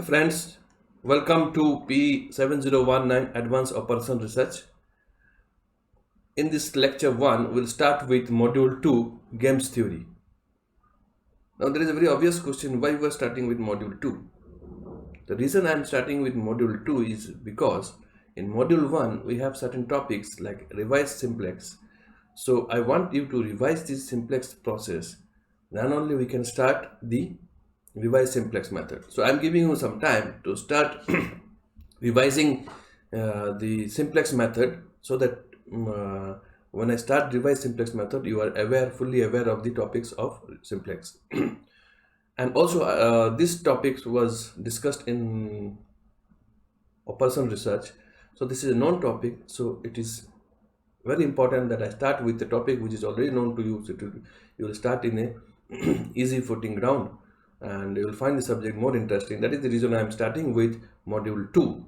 friends, welcome to P7019 Advanced Operation Research. In this lecture 1, we'll start with module 2, Games Theory. Now there is a very obvious question, why we are starting with module 2? The reason I am starting with module 2 is because in module 1 we have certain topics like revised simplex. So I want you to revise this simplex process, then only we can start the revised simplex method. So I'm giving you some time to start revising the simplex method, so that when I start revised simplex method, you are fully aware of the topics of simplex. And also this topic was discussed in operation research, so this is a known topic, so it is very important that I start with the topic which is already known to you, so you will start in a easy footing ground and you will find the subject more interesting. That is the reason I am starting with module 2.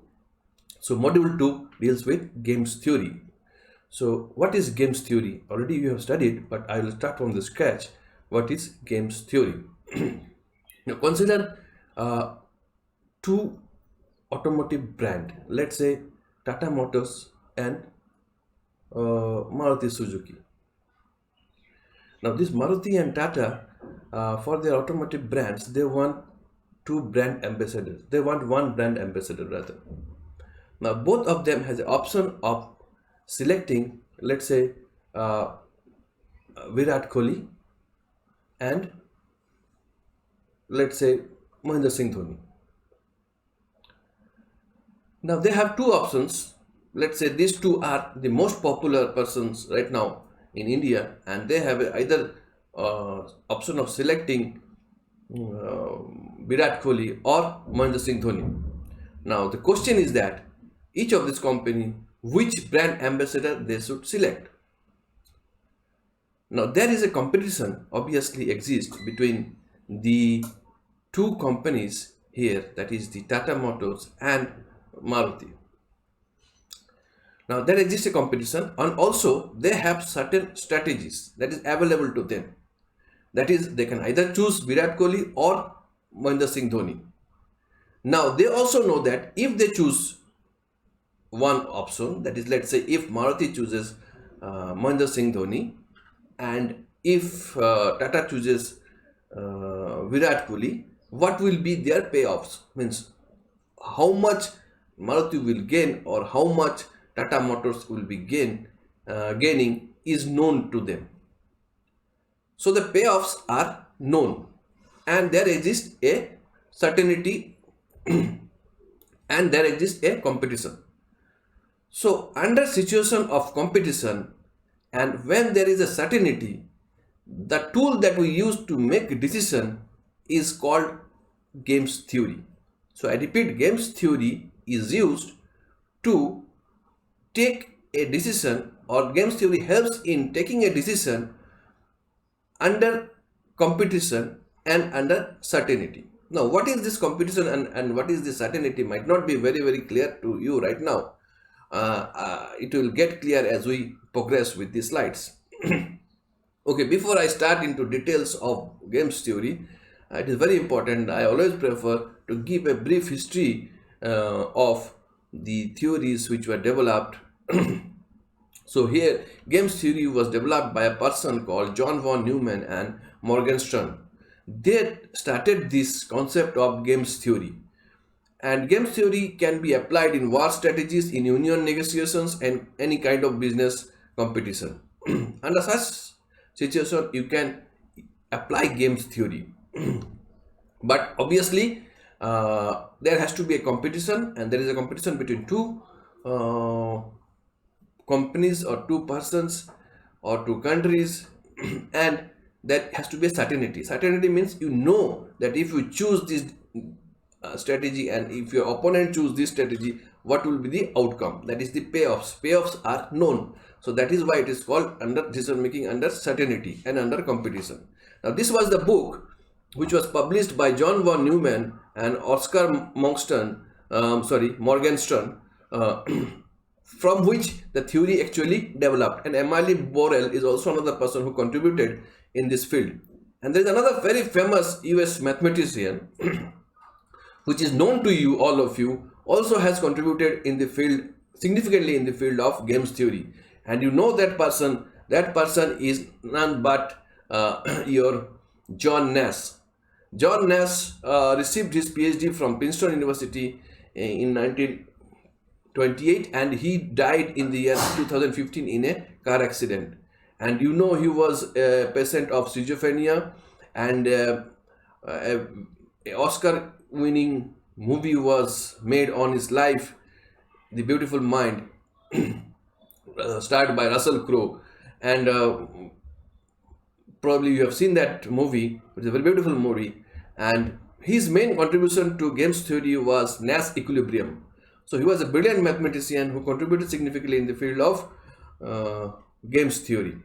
So module 2 deals with games theory. So what is games theory? Already you have studied, but I will start from the scratch. What is games theory? Now consider two automotive brand, let's say Tata Motors and Maruti Suzuki. Now this Maruti and Tata, for their automotive brands, they want two brand ambassadors. They want one brand ambassador rather. Now both of them has the option of selecting, let's say Virat Kohli and let's say Mahendra Singh Dhoni. Now they have two options. Let's say these two are the most popular persons right now in India, and they have either option of selecting Virat Kohli or Mahendra Singh Dhoni. Now the question is that each of this company, which brand ambassador they should select. Now there is a competition obviously exists between the two companies here, that is the Tata Motors and Maruti. Now there exists a competition, and also they have certain strategies that is available to them. That is, they can either choose Virat Kohli or Mahendra Singh Dhoni. Now they also know that if they choose one option, that is, let's say if Maruti chooses Mahendra Singh Dhoni and if Tata chooses Virat Kohli, what will be their payoffs? Means how much Maruti will gain or how much Tata Motors will be gaining is known to them. So the payoffs are known, and there exists a certainty and there exists a competition. So under situation of competition and when there is a certainty, the tool that we use to make a decision is called games theory. So I repeat, games theory is used to take a decision, or games theory helps in taking a decision under competition and under certainty. Now what is this competition and what is the certainty might not be very clear to you right now. It will get clear as we progress with the slides. Okay, before I start into details of games theory, it is very important, I always prefer to give a brief history of the theories which were developed. So here, games theory was developed by a person called John von Neumann and Morgenstern. They started this concept of games theory. And games theory can be applied in war strategies, in union negotiations, and any kind of business competition. Under such situation, you can apply games theory. But obviously, there has to be a competition, and there is a competition between two companies or two persons or two countries, and there has to be a certainty. Certainty means you know that if you choose this strategy and if your opponent choose this strategy, what will be the outcome? That is the payoffs. Payoffs are known. So that is why it is called under decision making under certainty and under competition. Now this was the book which was published by John von Neumann and Oscar Morgenstern, from which the theory actually developed. And Emile Borel is also another person who contributed in this field. And there is another very famous US mathematician which is known to you, all of you, also has contributed in the field, significantly in the field of games theory. And you know that person is none but your John Nash. John Nash received his PhD from Princeton University in 1928, and he died in the year 2015 in a car accident. And you know, he was a patient of schizophrenia, and a Oscar winning movie was made on his life, The Beautiful Mind, starred by Russell Crowe. And probably you have seen that movie. It's a very beautiful movie. And his main contribution to games theory was Nash equilibrium. So he was a brilliant mathematician who contributed significantly in the field of games theory.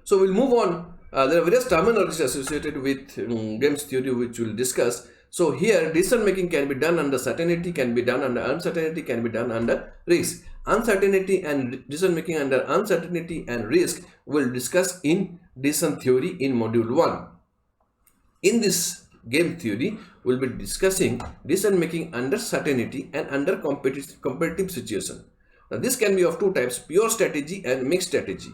So we'll move on. There are various terminologies associated with games theory which we'll discuss. So here, decision making can be done under certainty, can be done under uncertainty, can be done under risk. Uncertainty and decision making under uncertainty and risk we'll discuss in decision theory in module 1. In this game theory, we'll be discussing decision making under certainty and under competitive situation. Now, this can be of two types: pure strategy and mixed strategy.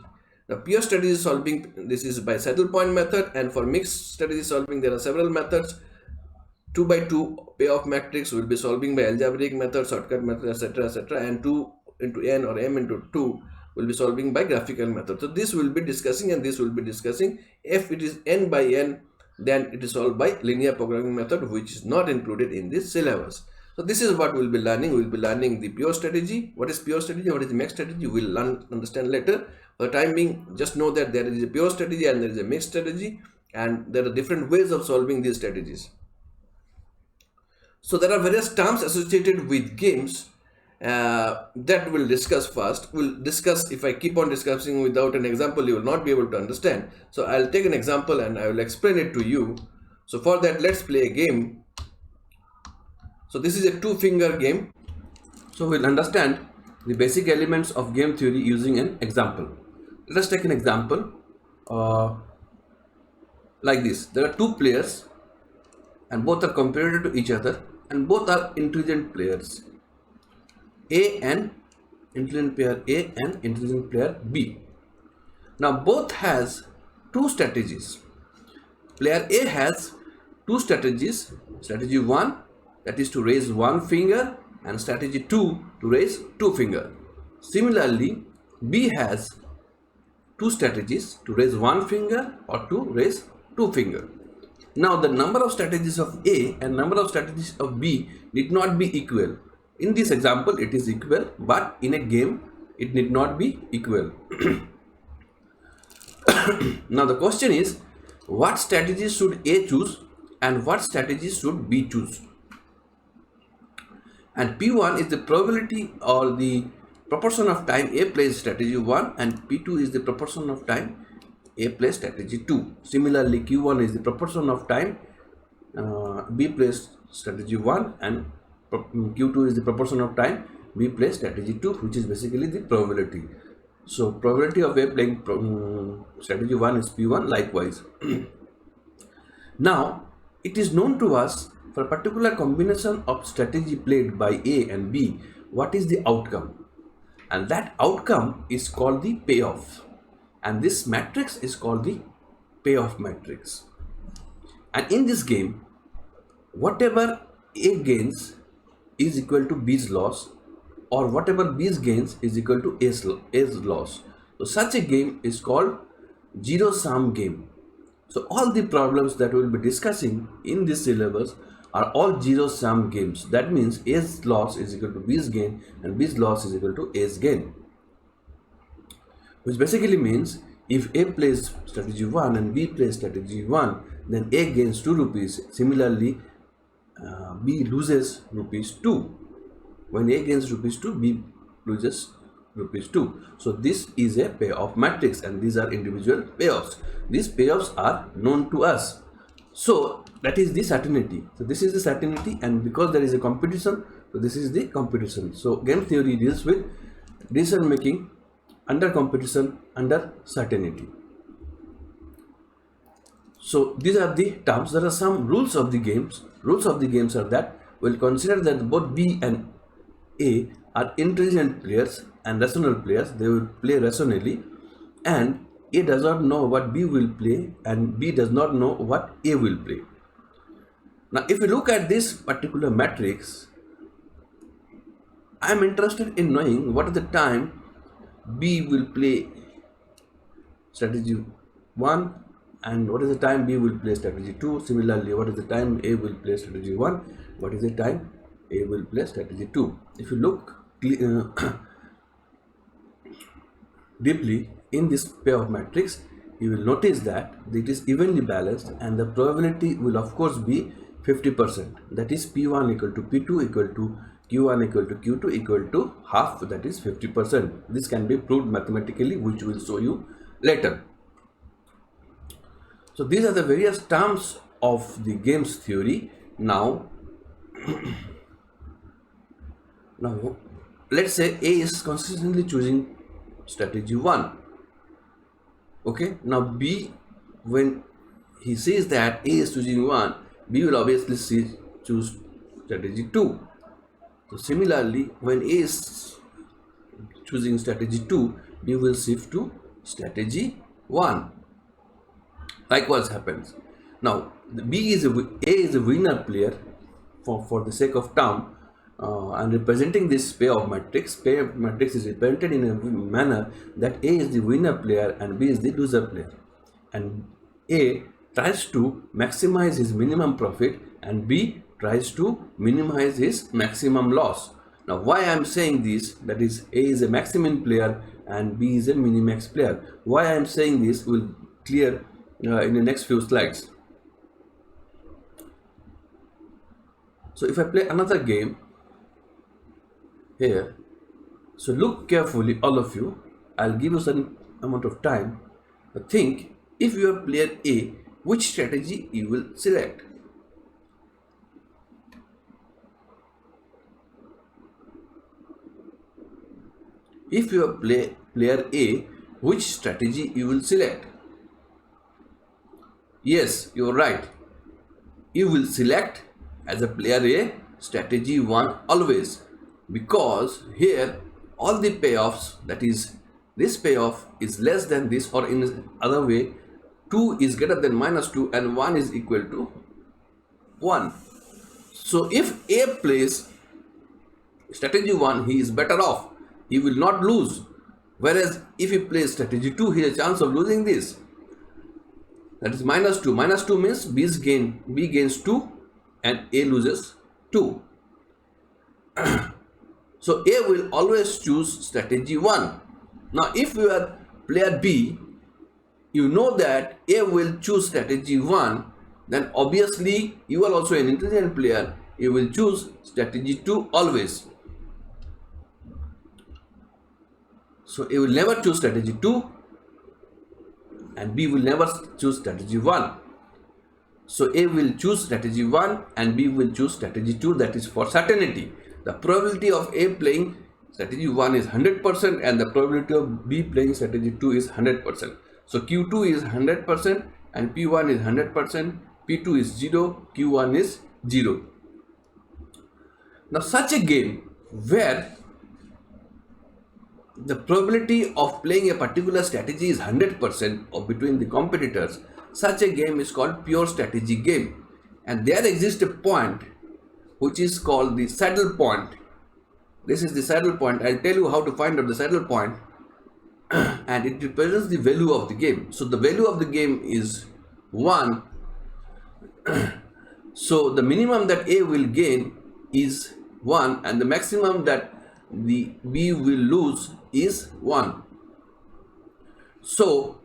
Now, pure strategy solving, this is by saddle point method, and for mixed strategy solving, there are several methods. 2 by 2 payoff matrix will be solving by algebraic method, shortcut method, etc., and 2 into n or m into 2 will be solving by graphical method. So this will be discussing, and this will be discussing. If it is n by n, then it is solved by linear programming method, which is not included in this syllabus. So this is what we'll be learning. We'll be learning the pure strategy. What is pure strategy? What is the mixed strategy? We'll understand later. For the time being, just know that there is a pure strategy and there is a mixed strategy, and there are different ways of solving these strategies. So there are various terms associated with games that we'll discuss first. We'll discuss, if I keep on discussing without an example, you will not be able to understand. So I'll take an example and I will explain it to you. So for that, let's play a game. So this is a 2-finger game. So we'll understand the basic elements of game theory using an example. Let us take an example like this. There are 2 players and both are compared to each other, and both are intelligent players, A and intelligent player A and intelligent player B. Now both has 2 strategies. Player A has 2 strategies. Strategy 1, that is to raise 1 finger, and strategy 2 to raise 2 finger. Similarly, B has 2 strategies, to raise 1 finger or to raise 2 finger. Now the number of strategies of A and number of strategies of B need not be equal. In this example it is equal, but in a game it need not be equal. Now the question is, what strategies should A choose and what strategies should B choose? And P1 is the probability or the proportion of time A plays strategy 1, and P2 is the proportion of time A plays strategy 2. Similarly, Q1 is the proportion of time B plays strategy 1, and Q2 is the proportion of time B plays strategy 2, which is basically the probability. So probability of A playing strategy 1 is P1 likewise. Now, it is known to us, for a particular combination of strategy played by A and B, what is the outcome? And that outcome is called the payoff. And this matrix is called the payoff matrix. And in this game, whatever A gains is equal to B's loss, or whatever B's gains is equal to A's loss. So such a game is called zero-sum game. So all the problems that we will be discussing in this syllabus are all zero-sum games. That means A's loss is equal to B's gain and B's loss is equal to A's gain. Which basically means if A plays strategy 1 and B plays strategy 1, then A gains 2 rupees. Similarly, B loses rupees 2. When A gains rupees 2, B loses rupees 2. So this is a payoff matrix, and these are individual payoffs. These payoffs are known to us. So that is the certainty. So this is the certainty, and because there is a competition, so this is the competition. So game theory deals with decision making under competition, under certainty. So these are the terms. There are some rules of the games. Rules of the games are that will consider that both B and A are intelligent players and rational players. They will play rationally, and A does not know what B will play, and B does not know what A will play. Now, if you look at this particular matrix, I am interested in knowing what is the time B will play strategy 1 and what is the time B will play strategy 2. Similarly, what is the time A will play strategy 1, what is the time A will play strategy 2. If you look deeply in this pair of matrix, you will notice that it is evenly balanced and the probability will of course be 50%. That is P1 equal to P2 equal to Q1 equal to Q2 equal to half, that is 50%. This can be proved mathematically, which we will show you later. So these are the various terms of the games theory. Now let's say A is consistently choosing strategy 1. Okay, now B, when he sees that A is choosing 1, B will obviously choose strategy 2. So similarly, when A is choosing strategy 2, B will shift to strategy 1. Likewise happens. Now, A is a winner player for the sake of term, and representing this pair of matrix. Pair of matrix is represented in a manner that A is the winner player and B is the loser player. And A tries to maximize his minimum profit and B tries to minimize his maximum loss. Now, why I am saying this, that is A is a maximum player and B is a minimax player. Why I am saying this will clear in the next few slides. So if I play another game here, so look carefully, all of you. I'll give you some amount of time. Think, if you are player A, which strategy you will select? If you are player A, which strategy you will select? Yes, you are right. You will select as a player A strategy 1 always, because here all the payoffs, that is this payoff is less than this, or in other way 2 is greater than -2 and 1 is equal to 1. So if A plays strategy 1, he is better off, he will not lose, whereas if he plays strategy 2, he has a chance of losing this. That is -2. -2 means B gains 2 and A loses 2. So A will always choose strategy 1. Now if you are player B, you know that A will choose strategy 1, then obviously you are also an intelligent player, you will choose strategy 2 always. So A will never choose strategy 2 and B will never choose strategy 1. So A will choose strategy 1 and B will choose strategy 2, that is for certainty. The probability of A playing strategy 1 is 100% and the probability of B playing strategy 2 is 100%. So Q2 is 100% and P1 is 100%, P2 is 0, Q1 is 0. Now such a game where the probability of playing a particular strategy is 100% or between the competitors, such a game is called pure strategy game. And there exists a point which is called the saddle point. This is the saddle point. I'll tell you how to find out the saddle point and it represents the value of the game. So the value of the game is 1. So the minimum that A will gain is 1 and the maximum that the B will lose is 1. So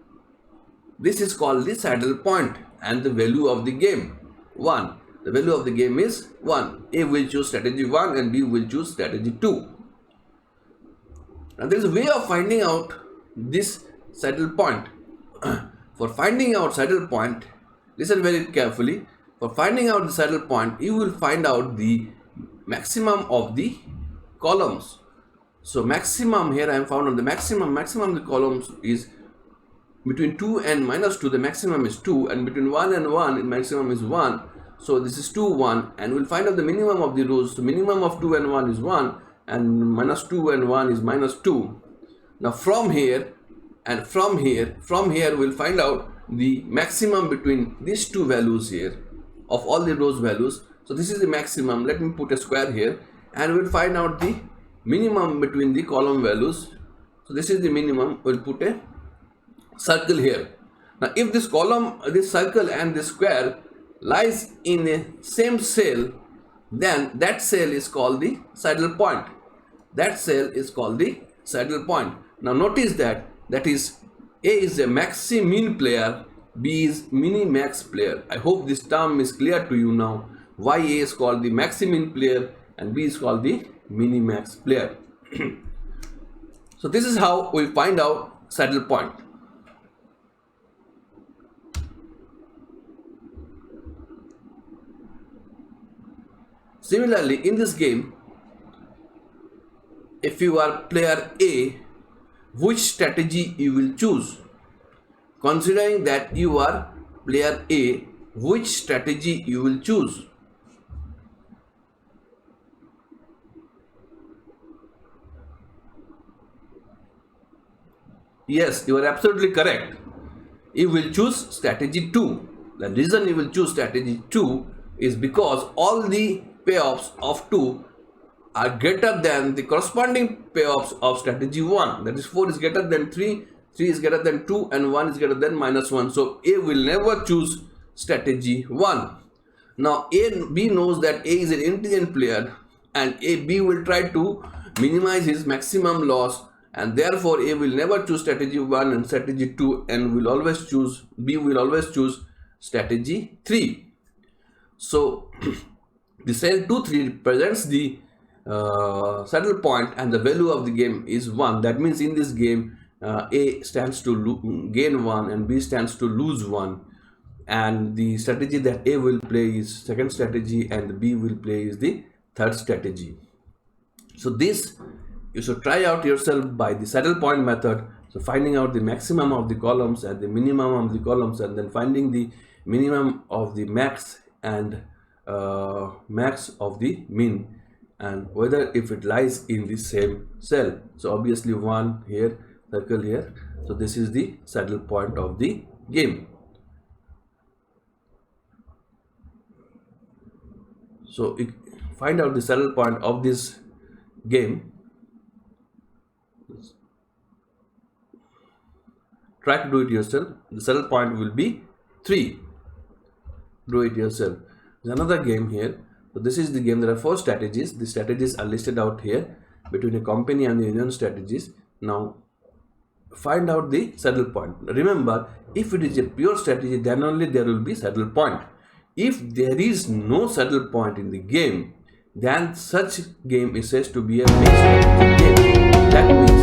this is called the saddle point and the value of the game 1. The value of the game is 1. A will choose strategy 1 and B will choose strategy 2. Now there is a way of finding out this saddle point. For finding out saddle point, listen very carefully. For finding out the saddle point, you will find out the maximum of the columns. So maximum, here I am found on the maximum of the columns is between 2 and -2, the maximum is 2, and between 1 and 1, the maximum is 1. So this is 2, 1, and we'll find out the minimum of the rows. So minimum of 2 and 1 is 1, and minus 2 and 1 is minus 2. Now from here and from here we'll find out the maximum between these two values here of all the rows values. So this is the maximum. Let me put a square here, and we'll find out the minimum between the column values. So this is the minimum. We'll put a circle here. Now if this column, this circle and this square lies in a same cell, then that cell is called the saddle point. That cell is called the saddle point. Now notice that is A is a maxi-min player, B is mini-max player. I hope this term is clear to you now. Why A is called the maxi-min player and B is called the mini-max player. So this is how we find out saddle point. Similarly, in this game, if you are player A, which strategy you will choose? Considering that you are player A, which strategy you will choose? Yes, you are absolutely correct. You will choose strategy 2. The reason you will choose strategy 2 is because all the payoffs of 2 are greater than the corresponding payoffs of strategy 1. That is 4 is greater than 3, 3 is greater than 2, and 1 is greater than minus 1. So A will never choose strategy 1. Now B knows that A is an intelligent player, and B will try to minimize his maximum loss, and therefore A will never choose strategy 1 and strategy 2, and B will always choose strategy 3. So the cell 2, 3 represents the saddle point, and the value of the game is 1. That means in this game A stands to gain 1 and B stands to lose 1, and the strategy that A will play is second strategy and B will play is the third strategy. So this you should try out yourself by the saddle point method. So finding out the maximum of the columns and the minimum of the columns, and then finding the minimum of the max and max of the min, and whether if it lies in the same cell. So obviously 1 here, circle here. So this is the saddle point of the game. So find out the saddle point of this game. Try to do it yourself. The saddle point will be 3. Do it yourself. There's another game here. So this is the game. There are 4 strategies. The strategies are listed out here between a company and the union strategies. Now find out the saddle point. Remember, if it is a pure strategy, then only there will be saddle point. If there is no saddle point in the game, then such game is said to be a mixed strategy game. That means